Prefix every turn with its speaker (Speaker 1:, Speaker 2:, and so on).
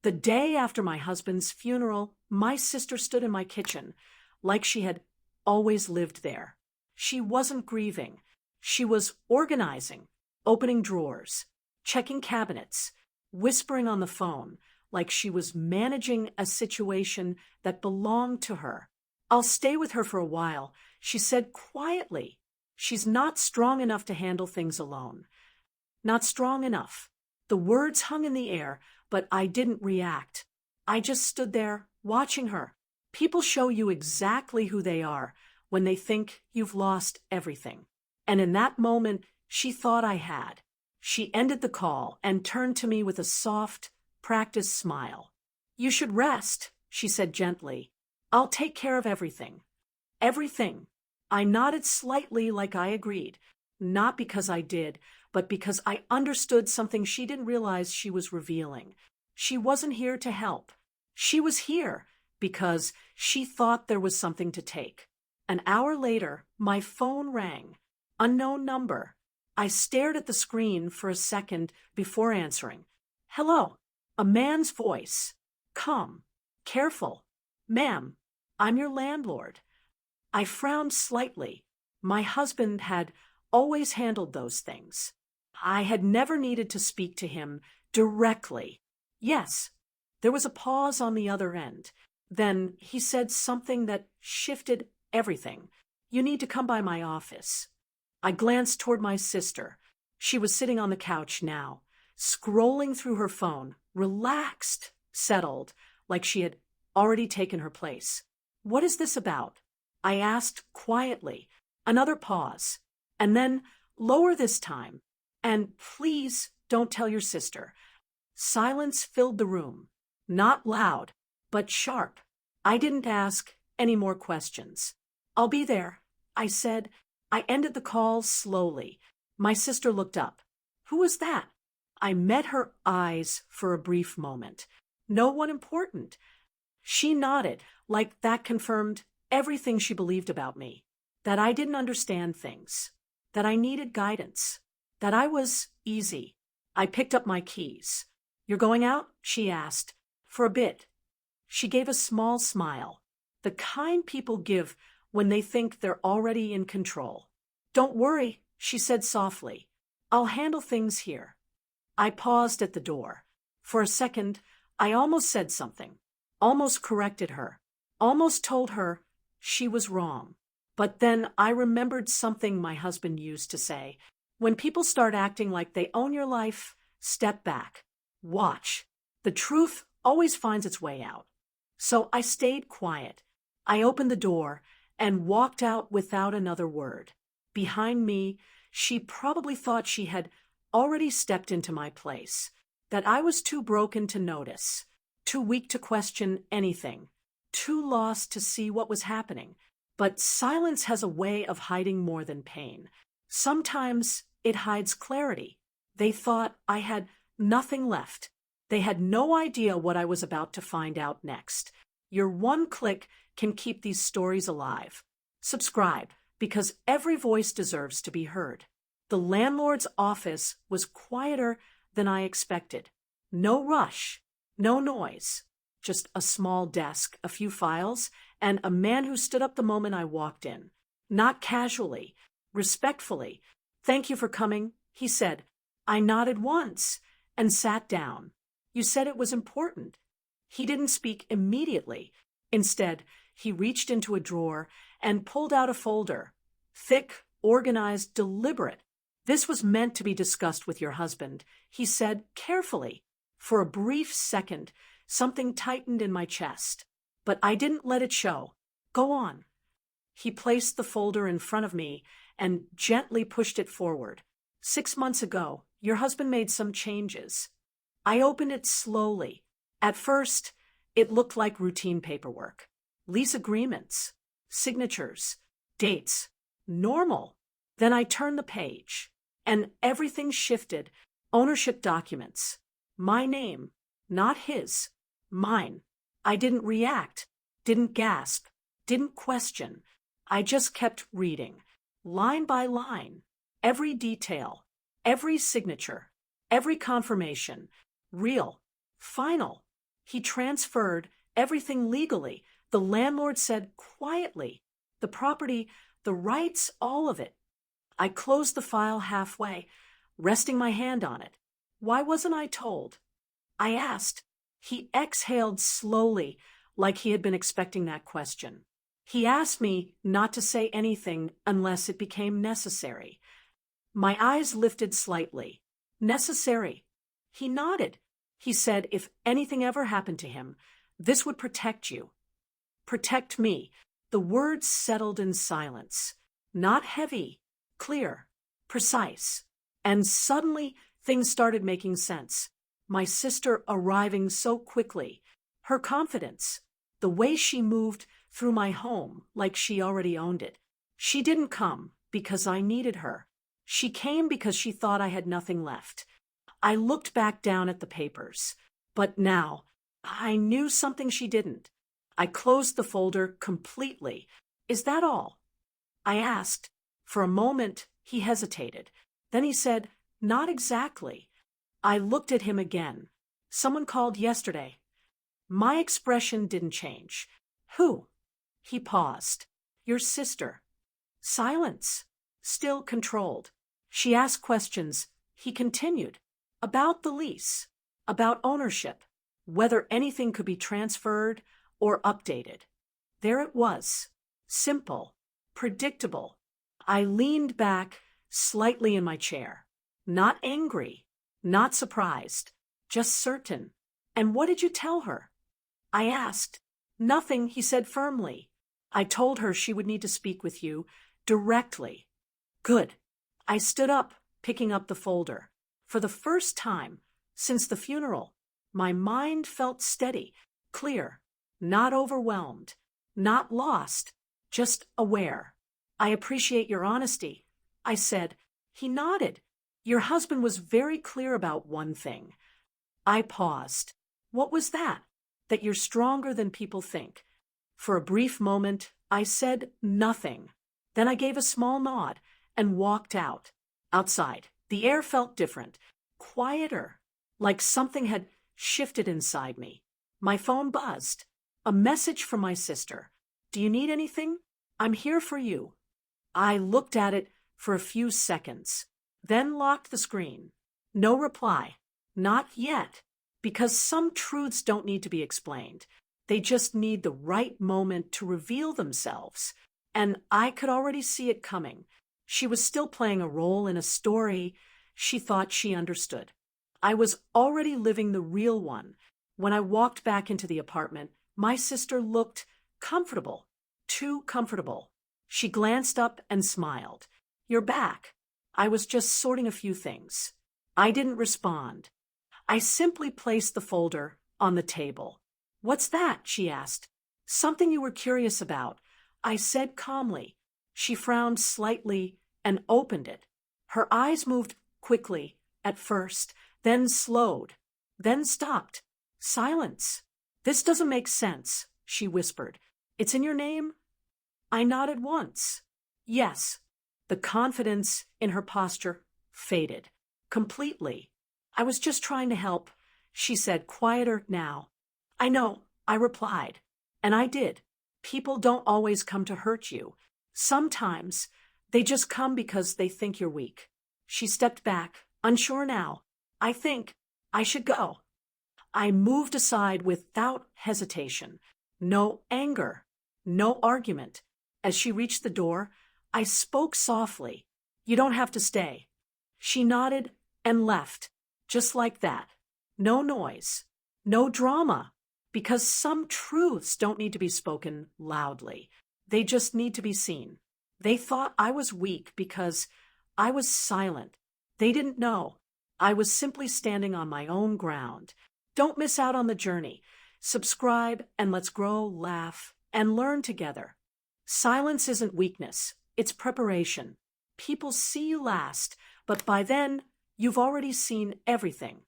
Speaker 1: The day after my husband's funeral, my sister stood in my kitchen like she had always lived there. She wasn't grieving. She was organizing, opening drawers, checking cabinets, whispering on the phone like she was managing a situation that belonged to her. "I'll stay with her for a while," she said quietly. "She's not strong enough to handle things alone." Not strong enough. The words hung in the air, but I didn't react. I just stood there, watching her. People show you exactly who they are when they think you've lost everything. And in that moment, she thought I had. She ended the call and turned to me with a soft, practiced smile. "You should rest," she said gently. "I'll take care of everything." Everything. I nodded slightly like I agreed, not because I did, but because I understood something she didn't realize she was revealing. She wasn't here to help. She was here because she thought there was something to take. An hour later, my phone rang. Unknown number. I stared at the screen for a second before answering. "Hello." A man's voice. Calm. Careful. "Ma'am, I'm your landlord." I frowned slightly. My husband had always handled those things. I had never needed to speak to him directly. "Yes." There was a pause on the other end. Then he said something that shifted everything. "You need to come by my office." I glanced toward my sister. She was sitting on the couch now, scrolling through her phone, relaxed, settled, like she had already taken her place. "What is this about?" I asked quietly. Another pause. And then, lower this time. "And please don't tell your sister." Silence filled the room. Not loud, but sharp. I didn't ask any more questions. "I'll be there," I said. I ended the call slowly. My sister looked up. "Who was that?" I met her eyes for a brief moment. "No one important." She nodded, like that confirmed everything she believed about me. That I didn't understand things. That I needed guidance. That I was easy. I picked up my keys. "You're going out?" she asked. "For a bit." She gave a small smile. The kind people give when they think they're already in control. "Don't worry," she said softly. "I'll handle things here." I paused at the door. For a second, I almost said something. Almost corrected her. Almost told her she was wrong. But then I remembered something my husband used to say. When people start acting like they own your life, step back. Watch. The truth always finds its way out. So I stayed quiet. I opened the door and walked out without another word. Behind me, she probably thought she had already stepped into my place, that I was too broken to notice, too weak to question anything, too lost to see what was happening. But silence has a way of hiding more than pain. Sometimes it hides clarity. They thought I had nothing left. They had no idea what I was about to find out next. Your one click can keep these stories alive. Subscribe, because every voice deserves to be heard. The landlord's office was quieter than I expected. No rush, no noise, just a small desk, a few files, and a man who stood up the moment I walked in. Not casually, respectfully. "Thank you for coming," he said. I nodded once and sat down. "You said it was important." He didn't speak immediately. Instead, he reached into a drawer and pulled out a folder. Thick, organized, deliberate. "This was meant to be discussed with your husband," he said carefully. For a brief second, something tightened in my chest. But I didn't let it show. "Go on." He placed the folder in front of me and gently pushed it forward. "6 months ago, your husband made some changes." I opened it slowly. At first, it looked like routine paperwork. Lease agreements, signatures, dates. Normal. Then I turned the page, and everything shifted. Ownership documents. My name, not his. Mine. I didn't react, didn't gasp, didn't question. I just kept reading, line by line, every detail, every signature, every confirmation. Real. Final. He transferred everything legally. The landlord said quietly. The property, the rights, all of it. I closed the file halfway, resting my hand on it. Why wasn't I told? I asked. He exhaled slowly, like he had been expecting that question. He asked me not to say anything unless it became necessary. My eyes lifted slightly. Necessary. He nodded. He said if anything ever happened to him, this would protect you. Protect me. The words settled in silence. Not heavy, clear, precise. And suddenly things started making sense. My sister arriving so quickly, her confidence, the way she moved through my home like she already owned it. She didn't come because I needed her. She came because she thought I had nothing left. I looked back down at the papers, but now I knew something she didn't. I closed the folder completely. Is that all? I asked. For a moment, he hesitated. Then he said, not exactly. I looked at him again. Someone called yesterday. My expression didn't change. Who? He paused. Your sister. Silence. Still controlled. She asked questions. He continued. About the lease. About ownership. Whether anything could be transferred or updated. There it was. Simple. Predictable. I leaned back slightly in my chair. Not angry. Not surprised. Just certain. And what did you tell her? I asked. Nothing, he said firmly. I told her she would need to speak with you directly. Good. I stood up, picking up the folder. For the first time since the funeral, my mind felt steady, clear, not overwhelmed, not lost, just aware. I appreciate your honesty, I said. He nodded. Your husband was very clear about one thing. I paused. What was that? That you're stronger than people think. For a brief moment, I said nothing. Then I gave a small nod and walked out. Outside, the air felt different, quieter, like something had shifted inside me. My phone buzzed. A message from my sister. Do you need anything? I'm here for you. I looked at it for a few seconds, then locked the screen. No reply. Not yet. Because some truths don't need to be explained. They just need the right moment to reveal themselves. And I could already see it coming. She was still playing a role in a story she thought she understood. I was already living the real one. When I walked back into the apartment, my sister looked comfortable, too comfortable. She glanced up and smiled. You're back. I was just sorting a few things. I didn't respond. I simply placed the folder on the table. What's that? She asked. Something you were curious about. I said calmly. She frowned slightly and opened it. Her eyes moved quickly at first, then slowed, then stopped. Silence. This doesn't make sense, she whispered. It's in your name? I nodded once. Yes. The confidence in her posture faded. Completely. I was just trying to help, she said, quieter now. I know, I replied. And I did. People don't always come to hurt you. Sometimes they just come because they think you're weak. She stepped back, unsure now. I think I should go. I moved aside without hesitation. No anger, no argument. As she reached the door, I spoke softly. You don't have to stay. She nodded and left, just like that. No noise, no drama, because some truths don't need to be spoken loudly. They just need to be seen. They thought I was weak because I was silent. They didn't know. I was simply standing on my own ground. Don't miss out on the journey. Subscribe and let's grow, laugh, and learn together. Silence isn't weakness. It's preparation. People see you last, but by then, you've already seen everything.